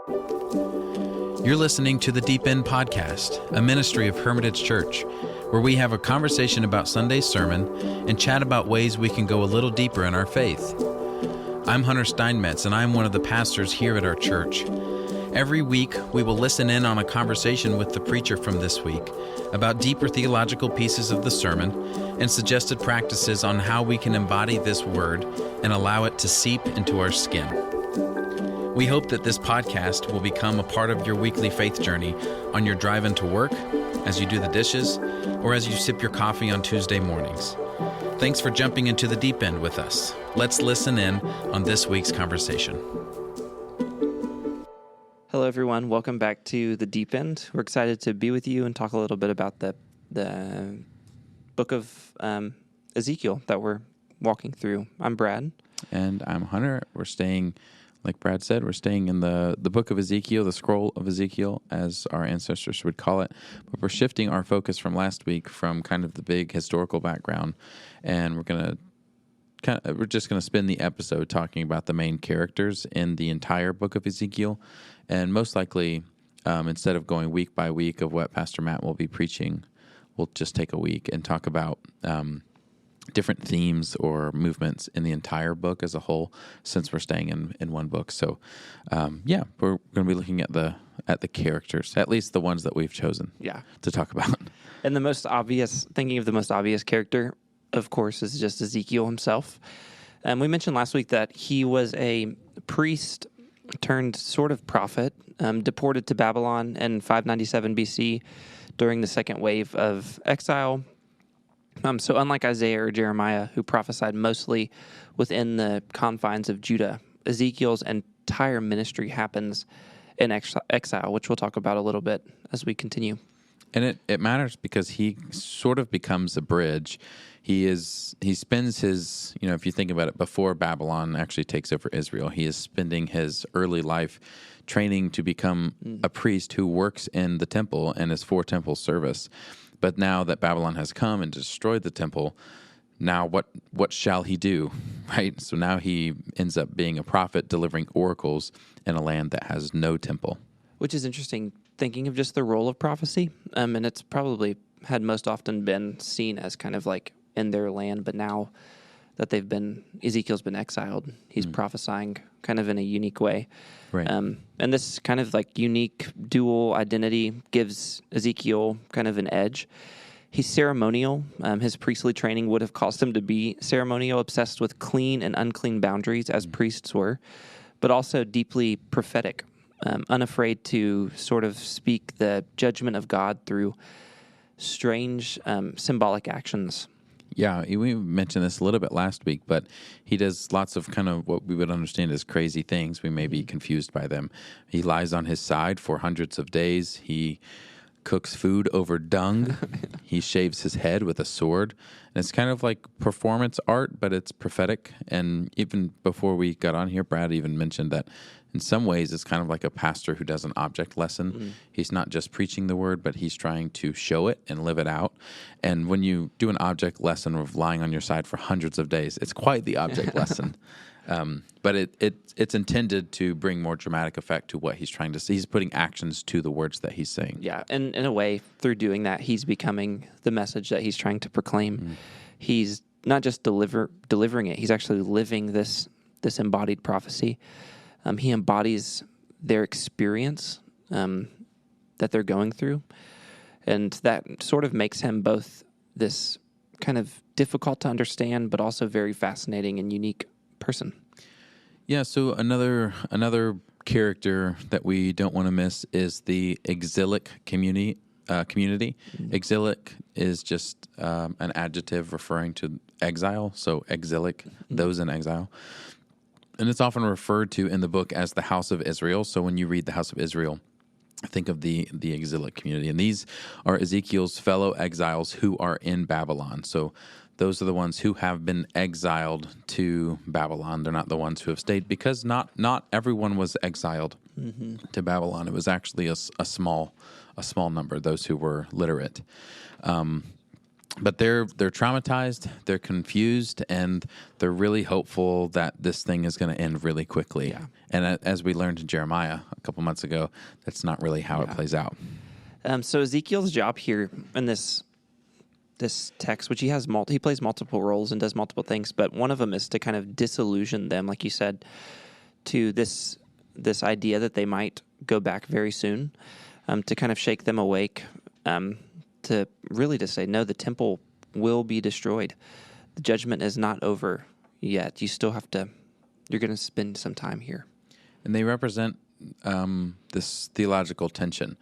You're listening to the Deep End Podcast, a ministry of Hermitage Church, where we have a conversation about Sunday's sermon and chat about ways we can go a little deeper in our faith. I'm Hunter Steinmetz, and I'm one of the pastors here at our church. Every week, we will listen in on a conversation with the preacher from this week about deeper theological pieces of the sermon and suggested practices on how we can embody this word and allow it to seep into our skin. We hope that this podcast will become a part of your weekly faith journey on your drive into work, as you do the dishes, or as you sip your coffee on Tuesday mornings. Thanks for jumping into the deep end with us. Let's listen in on this week's conversation. Hello, everyone. Welcome back to the Deep End. We're excited to be with you and talk a little bit about the book of Ezekiel that we're walking through. I'm Brad. And I'm Hunter. We're staying, like Brad said, we're staying in the book of Ezekiel, the scroll of Ezekiel, as our ancestors would call it. But we're shifting our focus from last week from kind of the big historical background, and we're just going to spend the episode talking about the main characters in the entire book of Ezekiel. And most likely, instead of going week by week of what Pastor Matt will be preaching, we'll just take a week and talk about different themes or movements in the entire book as a whole, since we're staying in one book. So, we're going to be looking at the characters, at least the ones that we've chosen to talk about. And thinking of the most obvious character, of course, is just Ezekiel himself. We mentioned last week that he was a priest turned sort of prophet, deported to Babylon in 597 BC during the second wave of exile. So unlike Isaiah or Jeremiah, who prophesied mostly within the confines of Judah, Ezekiel's entire ministry happens in exile, which we'll talk about a little bit as we continue. And it matters because he sort of becomes a bridge. He spends his, if you think about it, before Babylon actually takes over Israel, he is spending his early life training to become a priest who works in the temple and is for temple service. But now that Babylon has come and destroyed the temple, now what shall he do, right? So now he ends up being a prophet delivering oracles in a land that has no temple. Which is interesting, thinking of just the role of prophecy. And it's probably had most often been seen as kind of like in their land, but now that Ezekiel's been exiled, he's prophesying kind of in a unique way. Right. And this kind of like unique dual identity gives Ezekiel kind of an edge. He's ceremonial. His priestly training would have caused him to be ceremonial, obsessed with clean and unclean boundaries, as priests were, but also deeply prophetic, unafraid to sort of speak the judgment of God through strange symbolic actions. Yeah, we mentioned this a little bit last week, but he does lots of kind of what we would understand as crazy things. We may be confused by them. He lies on his side for hundreds of days. He cooks food over dung. He shaves his head with a sword. And it's kind of like performance art, but it's prophetic. And even before we got on here, Brad even mentioned that in some ways it's kind of like a pastor who does an object lesson. He's not just preaching the word, but he's trying to show it and live it out. And when you do an object lesson of lying on your side for hundreds of days, it's quite the object lesson. But it's intended to bring more dramatic effect to what he's trying to say. He's putting actions to the words that he's saying. Yeah, and in a way, through doing that, he's becoming the message that he's trying to proclaim. He's not just delivering it; he's actually living this embodied prophecy. He embodies their experience that they're going through, and that sort of makes him both this kind of difficult to understand, but also very fascinating and unique person. Yeah, so another character that we don't want to miss is the exilic community. Exilic is just an adjective referring to exile, so exilic, those in exile. And it's often referred to in the book as the house of Israel. So when you read the house of Israel, think of the exilic community. And these are Ezekiel's fellow exiles who are in Babylon. So those are the ones who have been exiled to Babylon. They're not the ones who have stayed, because not everyone was exiled to Babylon. It was actually a small number, those who were literate. but they're traumatized, they're confused, and they're really hopeful that this thing is going to end really quickly. Yeah. And as we learned in Jeremiah a couple months ago, that's not really how it plays out. So Ezekiel's job here in this text, which he plays multiple roles and does multiple things, but one of them is to kind of disillusion them, like you said, to this idea that they might go back very soon, to kind of shake them awake, to say, no, the temple will be destroyed. The judgment is not over yet. You still you're going to spend some time here. And they represent this theological tension.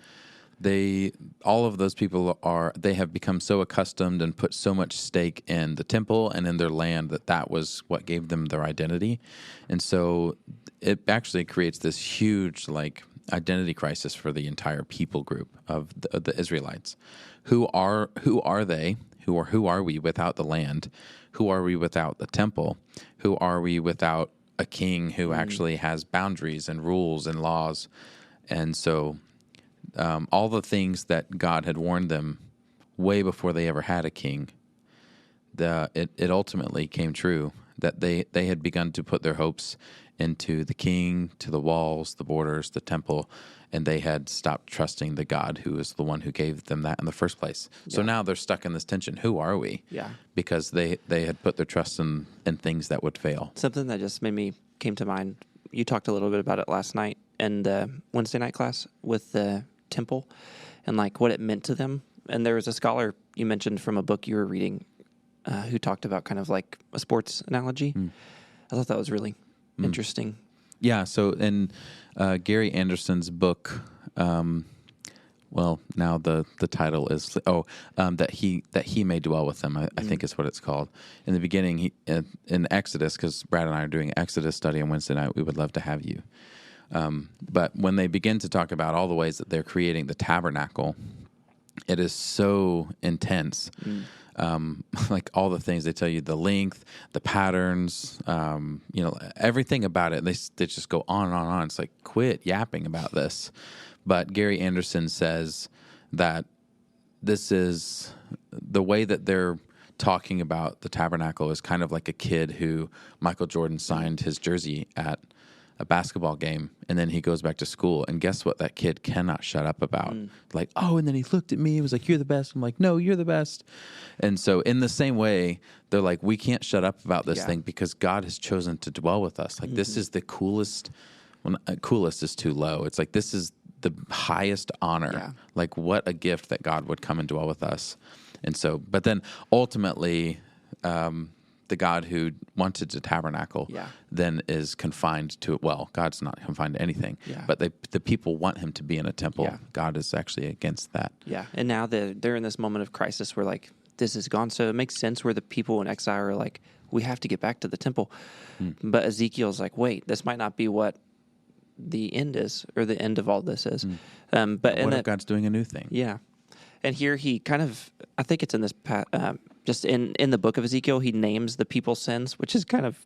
All of those people they have become so accustomed and put so much stake in the temple and in their land that was what gave them their identity. And so it actually creates this huge identity crisis for the entire people group of the Israelites. Who are they? Who are we without the land? Who are we without the temple? Who are we without a king who actually has boundaries and rules and laws? And so all the things that God had warned them way before they ever had a king, it ultimately came true, that they had begun to put their hopes into the king, to the walls, the borders, the temple, and they had stopped trusting the God who is the one who gave them that in the first place. So now they're stuck in this tension. Who are we? Yeah. Because they had put their trust in things that would fail. Something that just came to mind, you talked a little bit about it last night in the Wednesday night class with the temple and what it meant to them. And there was a scholar you mentioned from a book you were reading who talked about kind of like a sports analogy. I thought that was really interesting. Yeah. So in Gary Anderson's book, now the title is that he may dwell with them. I think is what it's called. In the beginning, in Exodus, because Brad and I are doing Exodus study on Wednesday night, we would love to have you. But when they begin to talk about all the ways that they're creating the tabernacle, it is so intense. All the things they tell you, the length, the patterns, everything about it. They just go on and on and on. It's like, quit yapping about this. But Gary Anderson says that this is the way that they're talking about the tabernacle is kind of like a kid who Michael Jordan signed his jersey at a basketball game, and then he goes back to school, and guess what that kid cannot shut up about? And then he looked at me, he was like, you're the best. I'm like, no, you're the best. And so in the same way, they're like, we can't shut up about this thing because God has chosen to dwell with us. This is the coolest. Coolest is too low. It's like, this is the highest honor. What a gift that God would come and dwell with us. And so, but then ultimately, the God who wanted to tabernacle then is confined to, God's not confined to anything, but the people want him to be in a temple. Yeah. God is actually against that. Yeah. And now they're in this moment of crisis where this is gone. So it makes sense where the people in exile are like, we have to get back to the temple. But Ezekiel's like, wait, this might not be what the end is, or the end of all this is. But what if God's doing a new thing? Yeah. And here he kind of, I think it's in this, just in the book of Ezekiel, he names the people's sins, which is kind of,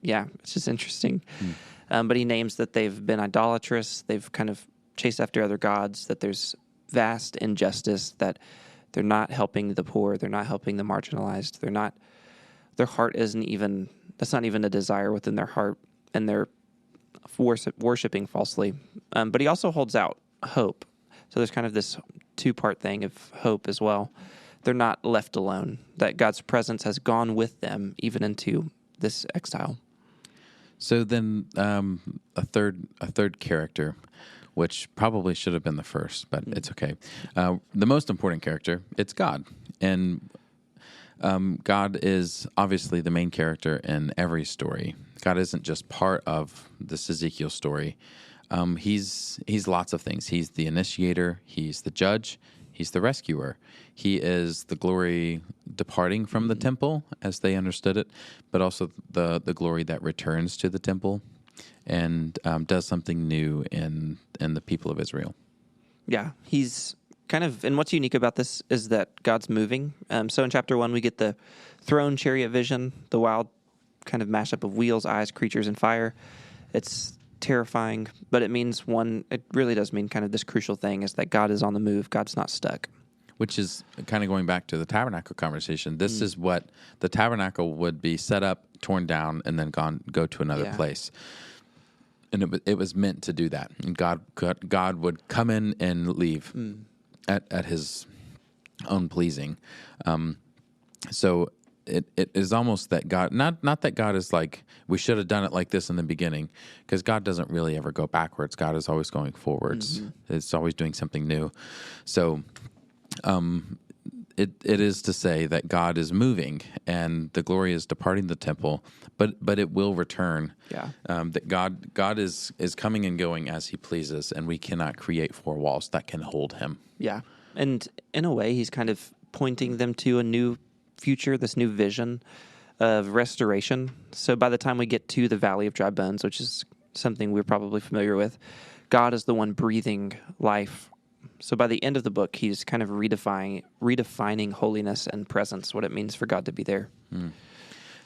it's just interesting. But he names that they've been idolatrous, they've kind of chased after other gods, that there's vast injustice, that they're not helping the poor, they're not helping the marginalized, their heart isn't even, that's not even a desire within their heart, and they're worshiping falsely. But he also holds out hope. So there's kind of this two-part thing of hope as well. They're not left alone, that God's presence has gone with them even into this exile. So then a third character, which probably should have been the first, but it's okay. The most important character, it's God. And God is obviously the main character in every story. God isn't just part of this Ezekiel story. He's lots of things. He's the initiator. He's the judge. He's the rescuer. He is the glory departing from the temple as they understood it, but also the glory that returns to the temple and does something new in the people of Israel. Yeah, he's kind of, and what's unique about this is that God's moving. So in chapter 1, we get the throne chariot vision, the wild kind of mashup of wheels, eyes, creatures, and fire. It's terrifying, but it means it really does mean kind of this crucial thing is that God is on the move. God's not stuck. which is kind of going back to the tabernacle conversation. This is what the tabernacle would be set up, torn down, and then go to another place. And it was meant to do that. And God would come in and leave at his own pleasing. So it is almost that God, not that God is like, we should have done it like this in the beginning, because God doesn't really ever go backwards. God is always going forwards. It's always doing something new. So it is to say that God is moving and the glory is departing the temple, but it will return. Yeah. That God is coming and going as he pleases, and we cannot create four walls that can hold him. Yeah. And in a way, he's kind of pointing them to a new future, this new vision of restoration. So by the time we get to the Valley of Dry Bones, which is something we're probably familiar with, God is the one breathing life. So by the end of the book, he's kind of redefining holiness and presence, what it means for God to be there.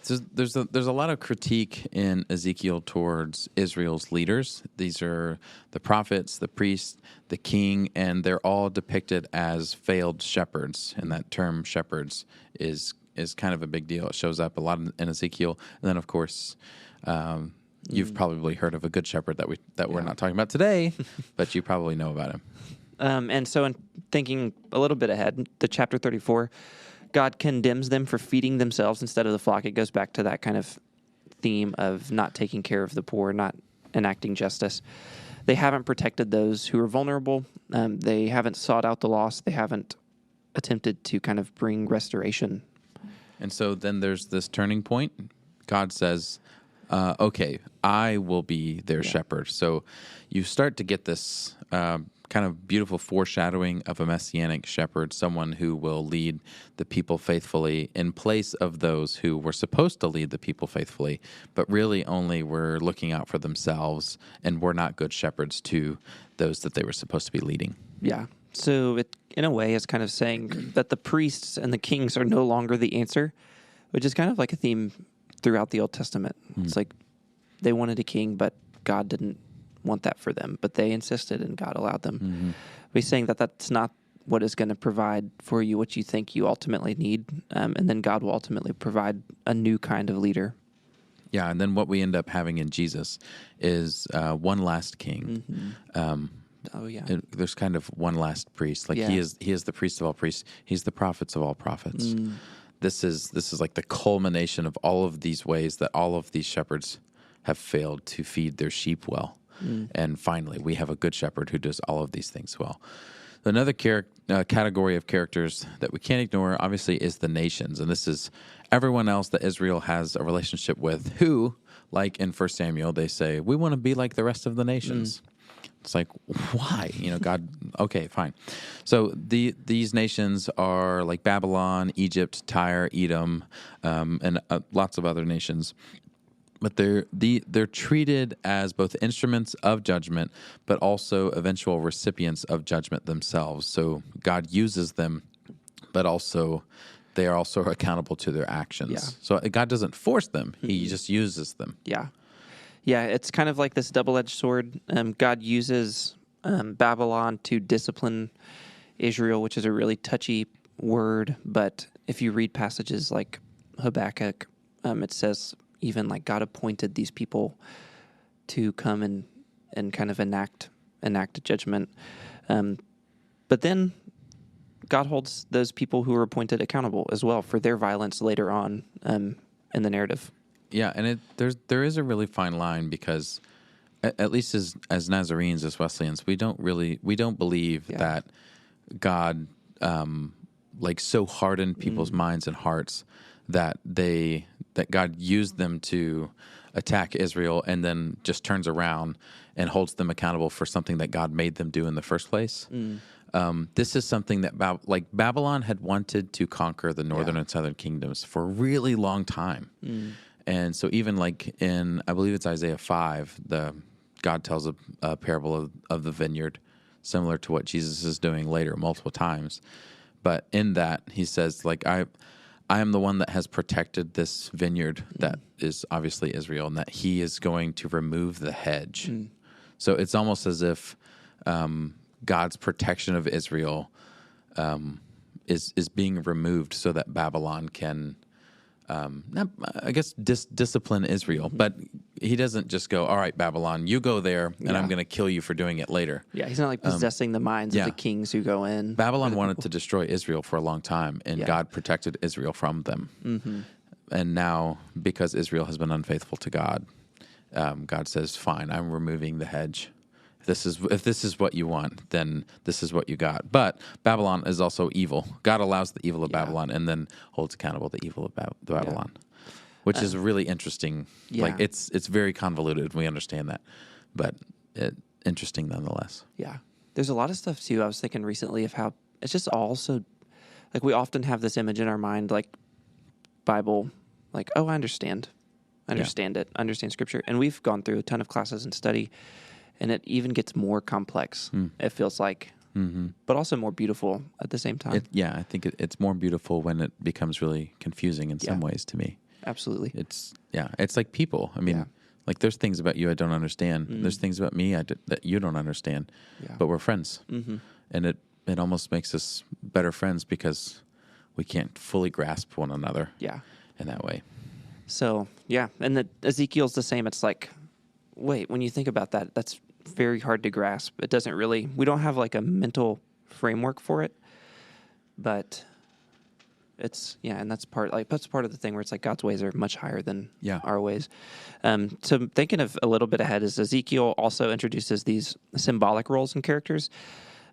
So there's a lot of critique in Ezekiel towards Israel's leaders. These are the prophets, the priests, the king, and they're all depicted as failed shepherds. And that term shepherds is kind of a big deal. It shows up a lot in Ezekiel. And then, of course, you've probably heard of a good shepherd that we're not talking about today, but you probably know about him. And so in thinking a little bit ahead, the chapter 34, God condemns them for feeding themselves instead of the flock. It goes back to that kind of theme of not taking care of the poor, not enacting justice. They haven't protected those who are vulnerable. They haven't sought out the lost. They haven't attempted to kind of bring restoration. And so then there's this turning point. God says, okay, I will be their shepherd. So you start to get this kind of beautiful foreshadowing of a messianic shepherd, someone who will lead the people faithfully in place of those who were supposed to lead the people faithfully, but really only were looking out for themselves and were not good shepherds to those that they were supposed to be leading. Yeah. So it, in a way, is kind of saying that the priests and the kings are no longer the answer, which is kind of like a theme throughout the Old Testament. It's like they wanted a king, but God didn't want that for them, but they insisted and God allowed them. He's saying that that's not what is going to provide for you what you think you ultimately need, and then God will ultimately provide a new kind of leader. Yeah, and then what we end up having in Jesus is one last king. There's kind of one last priest. Like he is the priest of all priests. He's the prophets of all prophets. This is like the culmination of all of these ways that all of these shepherds have failed to feed their sheep well. And finally, we have a good shepherd who does all of these things well. Another category of characters that we can't ignore, obviously, is the nations. And this is everyone else that Israel has a relationship with who, like in 1 Samuel, they say, we want to be like the rest of the nations. It's like, why? God, okay, fine. So these nations are like Babylon, Egypt, Tyre, Edom, and lots of other nations. But they're treated as both instruments of judgment, but also eventual recipients of judgment themselves. So God uses them, but also they are also accountable to their actions. Yeah. So God doesn't force them; He just uses them. Yeah, it's kind of like this double-edged sword. God uses Babylon to discipline Israel, which is a really touchy word. But if you read passages like Habakkuk, it says even like God appointed these people to come and kind of enact a judgment. But then God holds those people who are appointed accountable as well for their violence later on in the narrative. Yeah, and there is a really fine line because at least as Nazarenes, as Wesleyans, we don't believe that God like so hardened people's minds and hearts that God used them to attack Israel and then just turns around and holds them accountable for something that God made them do in the first place. This is something that Babylon had wanted to conquer the northern and southern kingdoms for a really long time. And so even like in, I believe it's Isaiah 5, God tells a parable of the vineyard, similar to what Jesus is doing later multiple times. But in that, he says, like, I am the one that has protected this vineyard that is obviously Israel, and that he is going to remove the hedge. So it's almost as if God's protection of Israel is being removed so that Babylon can, discipline Israel. But he doesn't just go, all right, Babylon, you go there, and I'm going to kill you for doing it later. Yeah, he's not like possessing the minds of the kings who go in. Babylon wanted to destroy Israel for a long time, and God protected Israel from them. Mm-hmm. And now, because Israel has been unfaithful to God, God says, fine, I'm removing the hedge. If this is what you want, then this is what you got. But Babylon is also evil. God allows the evil of Babylon and then holds accountable the evil of Babylon, which is really interesting. Yeah. Like it's very convoluted. We understand that, but interesting nonetheless. Yeah. There's a lot of stuff too. I was thinking recently of how it's just all so, like we often have this image in our mind, like Bible, like, oh, I understand it, understand Scripture. And we've gone through a ton of classes and study, and it even gets more complex, it feels like, but also more beautiful at the same time. I think it's more beautiful when it becomes really confusing in some ways to me. Absolutely. It's like people. I mean, like there's things about you I don't understand. There's things about me that you don't understand, but we're friends. And it almost makes us better friends because we can't fully grasp one another in that way. So, and Ezekiel's the same. It's like, wait, when you think about that, that's very hard to grasp. It doesn't really, we don't have like a mental framework for it, but it's, and that's part of the thing where it's like God's ways are much higher than our ways. So thinking of a little bit ahead is Ezekiel also introduces these symbolic roles and characters.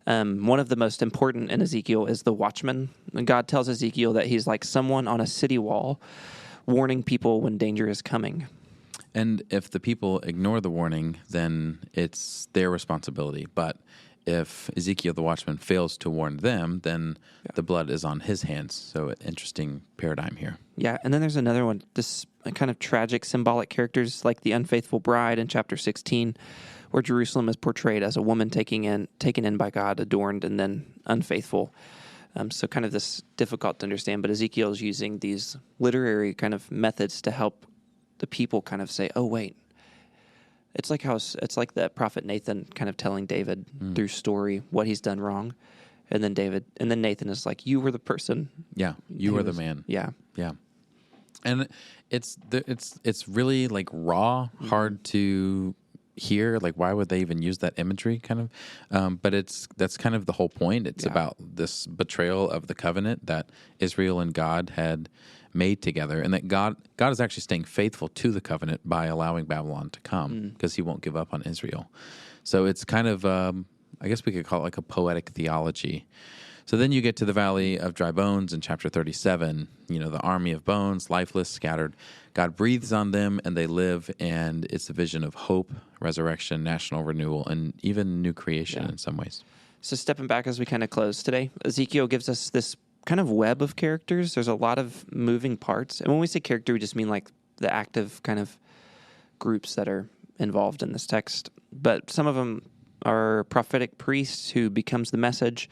One of the most important in Ezekiel is the watchman. And God tells Ezekiel that he's like someone on a city wall warning people when danger is coming. And if the people ignore the warning, then it's their responsibility. But if Ezekiel the watchman fails to warn them, then the blood is on his hands. So interesting paradigm here. Yeah, and then there's another one, this kind of tragic symbolic characters like the unfaithful bride in chapter 16, where Jerusalem is portrayed as a woman taken in by God, adorned, and then unfaithful. So kind of this difficult to understand, but Ezekiel is using these literary kind of methods to help the people kind of say, oh, wait. It's like the prophet Nathan kind of telling David through story what he's done wrong. And then Nathan is like, you were the person. Yeah, you were the man. Yeah. Yeah. And it's really like raw, hard to hear. Like, why would they even use that imagery kind of? But that's kind of the whole point. It's about this betrayal of the covenant that Israel and God had made together, and that God is actually staying faithful to the covenant by allowing Babylon to come because he won't give up on Israel. So it's kind of, I guess we could call it like a poetic theology. So then you get to the Valley of Dry Bones in chapter 37, the army of bones, lifeless, scattered. God breathes on them and they live, and it's a vision of hope, resurrection, national renewal, and even new creation in some ways. So stepping back as we kind of close today, Ezekiel gives us this kind of web of characters. There's a lot of moving parts. And when we say character, we just mean like the active kind of groups that are involved in this text. But some of them are prophetic priests who becomes the message,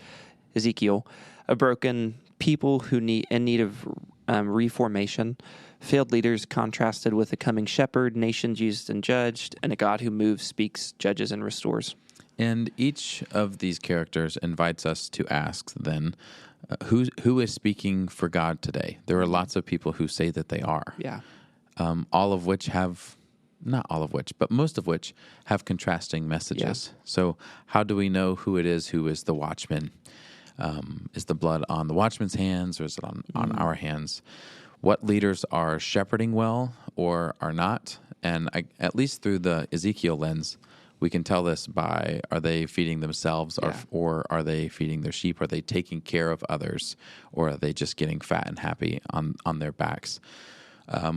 Ezekiel, a broken people who in need of reformation, failed leaders contrasted with a coming shepherd, nations used and judged, and a God who moves, speaks, judges, and restores. And each of these characters invites us to ask then, who is speaking for God today? There are lots of people who say that they are. Yeah. All of which have, not all of which, but most of which have contrasting messages. Yeah. So how do we know who it is who is the watchman? Is the blood on the watchman's hands, or is it on our hands? What leaders are shepherding well or are not? And at least through the Ezekiel lens, we can tell this by, are they feeding themselves or are they feeding their sheep? Are they taking care of others, or are they just getting fat and happy on their backs?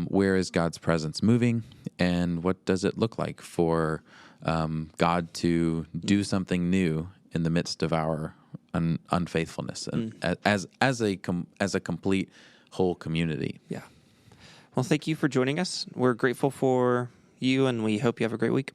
Where is God's presence moving, and what does it look like for God to do something new in the midst of our unfaithfulness, and as a complete whole community? Yeah. Well, thank you for joining us. We're grateful for you, and we hope you have a great week.